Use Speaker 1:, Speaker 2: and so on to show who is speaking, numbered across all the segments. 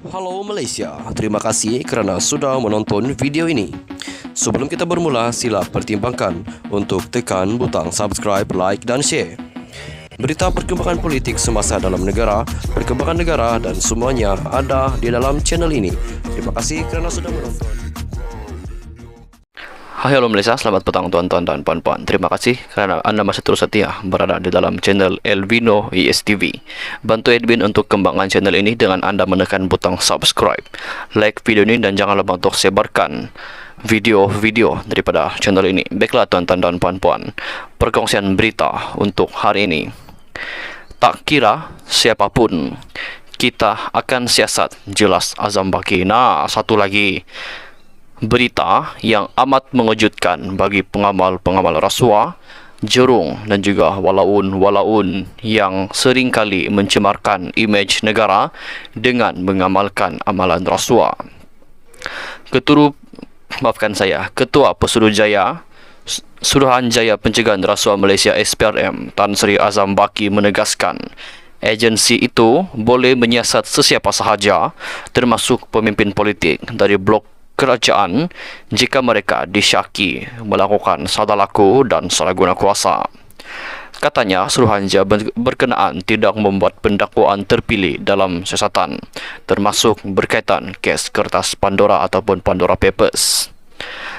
Speaker 1: Halo Malaysia, terima kasih kerana sudah menonton video ini. Sebelum kita bermula, sila pertimbangkan untuk tekan butang subscribe, like dan share. Berita perkembangan politik semasa dalam negara, perkembangan negara dan semuanya ada di dalam channel ini. Terima kasih kerana sudah menonton.
Speaker 2: Hai halo Malaysia, selamat petang tuan-tuan dan puan-puan. Terima kasih kerana anda masih terus setia berada di dalam channel Elvino ESTV. Bantu admin untuk kembangkan channel ini dengan anda menekan butang subscribe, like video ini dan jangan lupa untuk sebarkan video-video daripada channel ini. Baiklah tuan-tuan dan puan-puan, perkongsian berita untuk hari ini. Tak kira siapapun, kita akan siasat, jelas Azam Baki. Nah, satu lagi berita yang amat mengejutkan bagi pengamal-pengamal rasuah, jerung dan juga walaun-walaun yang seringkali mencemarkan imej negara dengan mengamalkan amalan rasuah. Ketua Pesuruhjaya Suruhanjaya Pencegahan Rasuah Malaysia SPRM Tan Sri Azam Baki menegaskan agensi itu boleh menyiasat sesiapa sahaja termasuk pemimpin politik dari blok kerajaan jika mereka disyaki melakukan salah laku dan salah guna kuasa. Katanya, Suruhanjaya berkenaan tidak membuat pendakwaan terpilih dalam siasatan, termasuk berkaitan kes kertas Pandora ataupun Pandora Papers.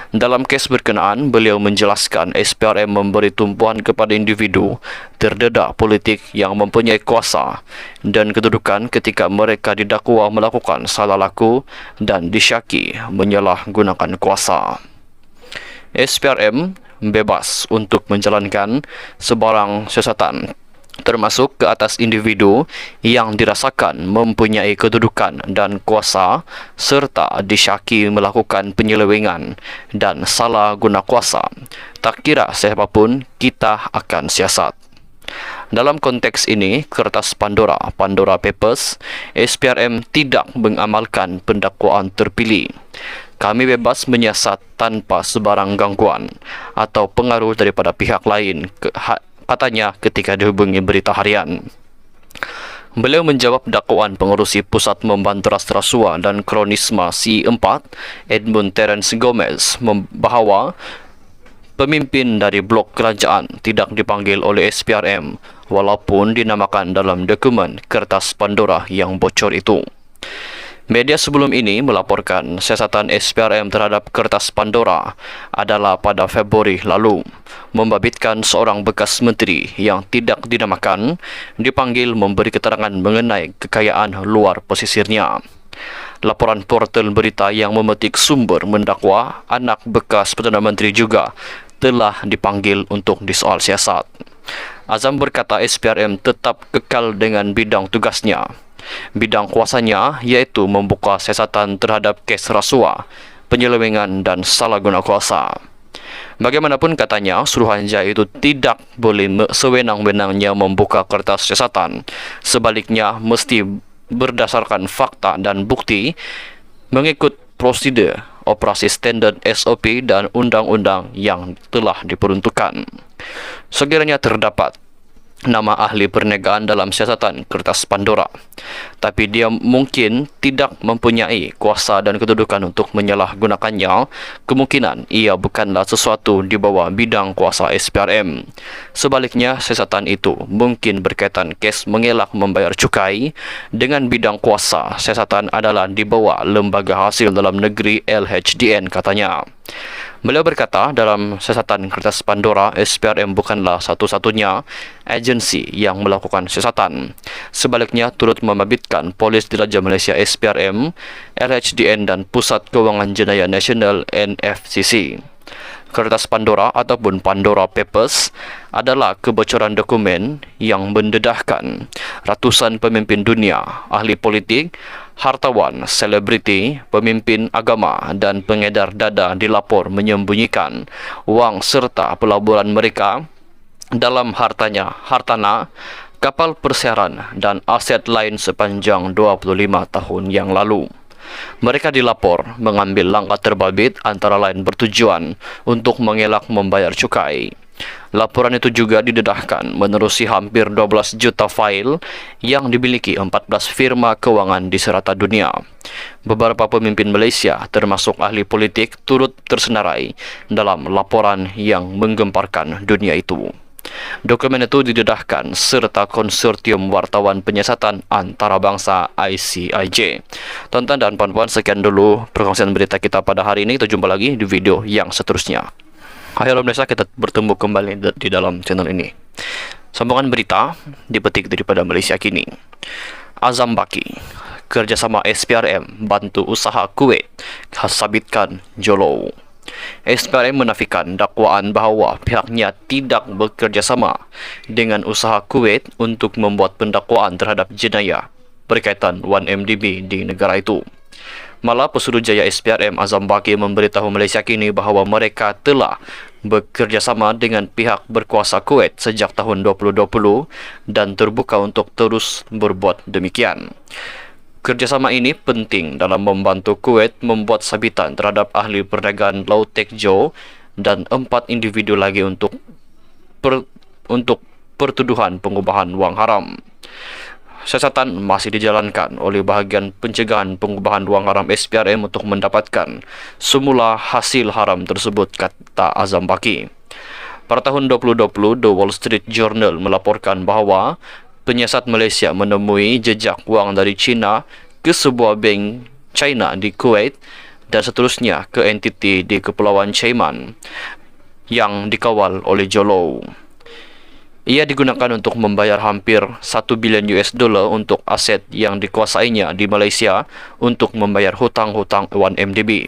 Speaker 2: Dalam kes berkenaan, beliau menjelaskan SPRM memberi tumpuan kepada individu terdedah politik yang mempunyai kuasa dan kedudukan ketika mereka didakwa melakukan salah laku dan disyaki menyalahgunakan kuasa. SPRM bebas untuk menjalankan sebarang siasatan, termasuk ke atas individu yang dirasakan mempunyai kedudukan dan kuasa serta disyaki melakukan penyelewengan dan salah guna kuasa. Tak kira siapapun, kita akan siasat. Dalam konteks ini, kertas Pandora Papers, SPRM tidak mengamalkan pendakwaan terpilih. Kami bebas menyiasat tanpa sebarang gangguan atau pengaruh daripada pihak lain, katanya ketika dihubungi Berita Harian. Beliau menjawab dakwaan pengerusi Pusat Membanteras Rasuah dan Kronisma C4, Edmund Terence Gomez, bahawa pemimpin dari blok kerajaan tidak dipanggil oleh SPRM walaupun dinamakan dalam dokumen kertas Pandora yang bocor itu. Media sebelum ini melaporkan siasatan SPRM terhadap kertas Pandora adalah pada Februari lalu, membabitkan seorang bekas menteri yang tidak dinamakan dipanggil memberi keterangan mengenai kekayaan luar pesisirnya. Laporan portal berita yang memetik sumber mendakwa anak bekas Perdana Menteri juga telah dipanggil untuk disoal siasat. Azam berkata SPRM tetap kekal dengan bidang tugasnya. Bidang kuasanya iaitu membuka siasatan terhadap kes rasuah, penyelewengan dan salah guna kuasa. Bagaimanapun katanya, Suruhanjaya itu tidak boleh sewenang-wenangnya membuka kertas siasatan. Sebaliknya, mesti berdasarkan fakta dan bukti mengikut prosedur operasi standard SOP dan undang-undang yang telah diperuntukkan. Sekiranya terdapat nama ahli perniagaan dalam siasatan kertas Pandora, tapi dia mungkin tidak mempunyai kuasa dan kedudukan untuk menyalahgunakannya, kemungkinan ia bukanlah sesuatu di bawah bidang kuasa SPRM. Sebaliknya, siasatan itu mungkin berkaitan kes mengelak membayar cukai. Dengan bidang kuasa, siasatan adalah di bawah Lembaga Hasil Dalam Negeri LHDN, katanya. Beliau berkata, dalam siasatan kertas Pandora, SPRM bukanlah satu-satunya agensi yang melakukan siasatan. Sebaliknya, turut membabitkan Polis Diraja Malaysia SPRM, LHDN dan Pusat Kewangan Jenayah Nasional NFCC. Kertas Pandora ataupun Pandora Papers adalah kebocoran dokumen yang mendedahkan ratusan pemimpin dunia, ahli politik, hartawan, selebriti, pemimpin agama dan pengedar dada dilapor menyembunyikan wang serta pelaburan mereka dalam hartana, kapal persiaran dan aset lain sepanjang 25 tahun yang lalu. Mereka dilapor mengambil langkah terbabit antara lain bertujuan untuk mengelak membayar cukai. Laporan itu juga didedahkan menerusi hampir 12 juta file yang dimiliki 14 firma keuangan di serata dunia. Beberapa pemimpin Malaysia, termasuk ahli politik, turut tersenarai dalam laporan yang menggemparkan dunia itu. Dokumen itu didedahkan serta Konsortium Wartawan Penyiasatan Antarabangsa ICIJ. Tonton dan puan-puan, sekian dulu perkongsian berita kita pada hari ini. Kita jumpa lagi di video yang seterusnya. Hai Malaysia, kita bertemu kembali di dalam channel ini. Sambungan berita dipetik daripada Malaysia Kini. Azam Baki, kerjasama SPRM bantu usaha Kuwait, sabitkan Jolo. SPRM menafikan dakwaan bahawa pihaknya tidak bekerjasama dengan usaha Kuwait untuk membuat pendakwaan terhadap jenayah berkaitan 1MDB di negara itu. Malah Pesuruhjaya SPRM Azam Baki memberitahu Malaysia Kini bahawa mereka telah bekerjasama dengan pihak berkuasa Kuwait sejak tahun 2020 dan terbuka untuk terus berbuat demikian. Kerjasama ini penting dalam membantu Kuwait membuat sabitan terhadap ahli perdagangan Lau Tek Jo dan 4 individu lagi untuk pertuduhan pengubahan wang haram. Siasatan masih dijalankan oleh bahagian pencegahan pengubahan wang haram SPRM untuk mendapatkan semula hasil haram tersebut, kata Azam Baki. Pada tahun 2020, The Wall Street Journal melaporkan bahawa penyiasat Malaysia menemui jejak wang dari China ke sebuah bank China di Kuwait dan seterusnya ke entiti di Kepulauan Cayman yang dikawal oleh Jolo. Ia digunakan untuk membayar hampir 1 bilion US dollar untuk aset yang dikuasainya di Malaysia untuk membayar hutang-hutang 1MDB.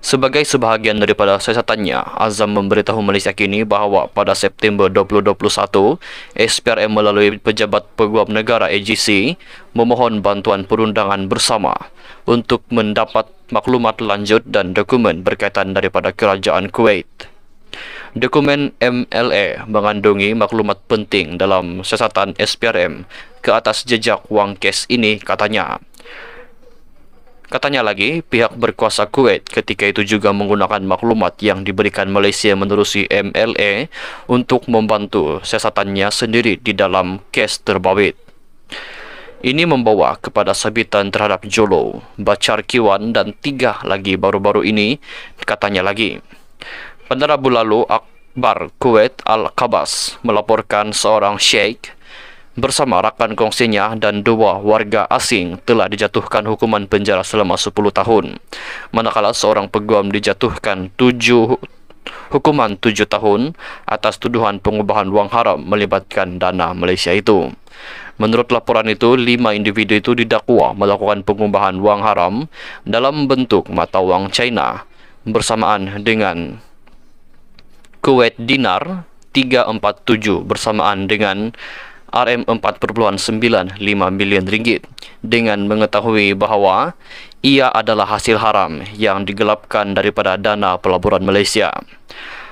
Speaker 2: Sebagai sebahagian daripada siasatannya, Azam memberitahu Malaysia Kini bahawa pada September 2021, SPRM melalui Pejabat Peguam Negara AGC memohon bantuan perundangan bersama untuk mendapat maklumat lanjut dan dokumen berkaitan daripada kerajaan Kuwait. Dokumen MLA mengandungi maklumat penting dalam siasatan SPRM ke atas jejak wang kes ini, katanya. Katanya lagi, pihak berkuasa Kuwait ketika itu juga menggunakan maklumat yang diberikan Malaysia menerusi MLA untuk membantu siasatannya sendiri di dalam kes terbabit. Ini membawa kepada sabitan terhadap Jolo, Bachar Kiwan dan 3 lagi baru-baru ini, katanya lagi. Pada Rabu lalu, Akhbar Kuwait Al-Qabas melaporkan seorang sheikh bersama rakan kongsinya dan 2 warga asing telah dijatuhkan hukuman penjara selama 10 tahun. Manakala seorang peguam dijatuhkan hukuman 7 tahun atas tuduhan pengubahan wang haram melibatkan dana Malaysia itu. Menurut laporan itu, 5 individu itu didakwa melakukan pengubahan wang haram dalam bentuk mata wang China bersamaan dengan Kuwait Dinar 347 bersamaan dengan RM4.95 bilion ringgit, dengan mengetahui bahawa ia adalah hasil haram yang digelapkan daripada dana pelaburan Malaysia.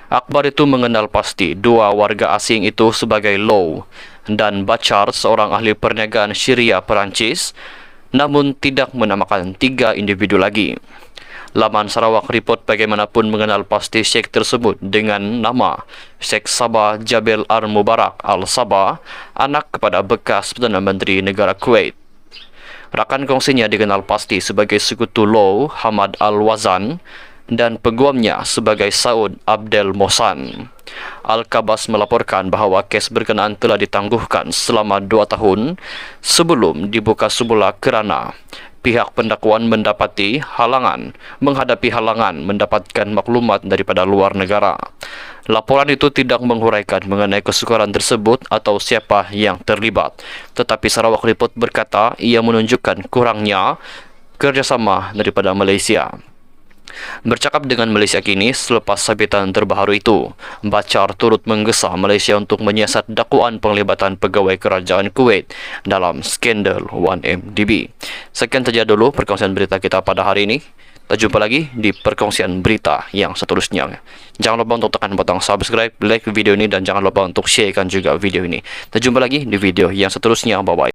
Speaker 2: Akhbar itu mengenal pasti 2 warga asing itu sebagai Low dan Bachar, seorang ahli perniagaan Syria Perancis, namun tidak menamakan 3 individu lagi. Laman Sarawak Report bagaimanapun mengenal pasti Sheikh tersebut dengan nama Sheikh Sabah Jabel Al-Mubarak Al-Sabah, anak kepada bekas Perdana Menteri negara Kuwait. Rakan kongsinya dikenal pasti sebagai sekutu Low Hamad Al-Wazan dan peguamnya sebagai Saud Abdel Mohsan. Al-Qabas melaporkan bahawa kes berkenaan telah ditangguhkan selama 2 tahun sebelum dibuka semula kerana pihak pendakwaan menghadapi halangan mendapatkan maklumat daripada luar negara. Laporan itu tidak menghuraikan mengenai kesukaran tersebut atau siapa yang terlibat. Tetapi Sarawak Report berkata ia menunjukkan kurangnya kerjasama daripada Malaysia. Bercakap dengan Malaysia Kini selepas sabitan terbaru itu, Bachar turut menggesa Malaysia untuk menyiasat dakwaan penglibatan pegawai kerajaan Kuwait dalam skandal 1MDB. Sekian saja dulu perkongsian berita kita pada hari ini. Kita jumpa lagi di perkongsian berita yang seterusnya. Jangan lupa untuk tekan butang subscribe, like video ini, dan jangan lupa untuk sharekan juga video ini. Kita jumpa lagi di video yang seterusnya. Bye-bye.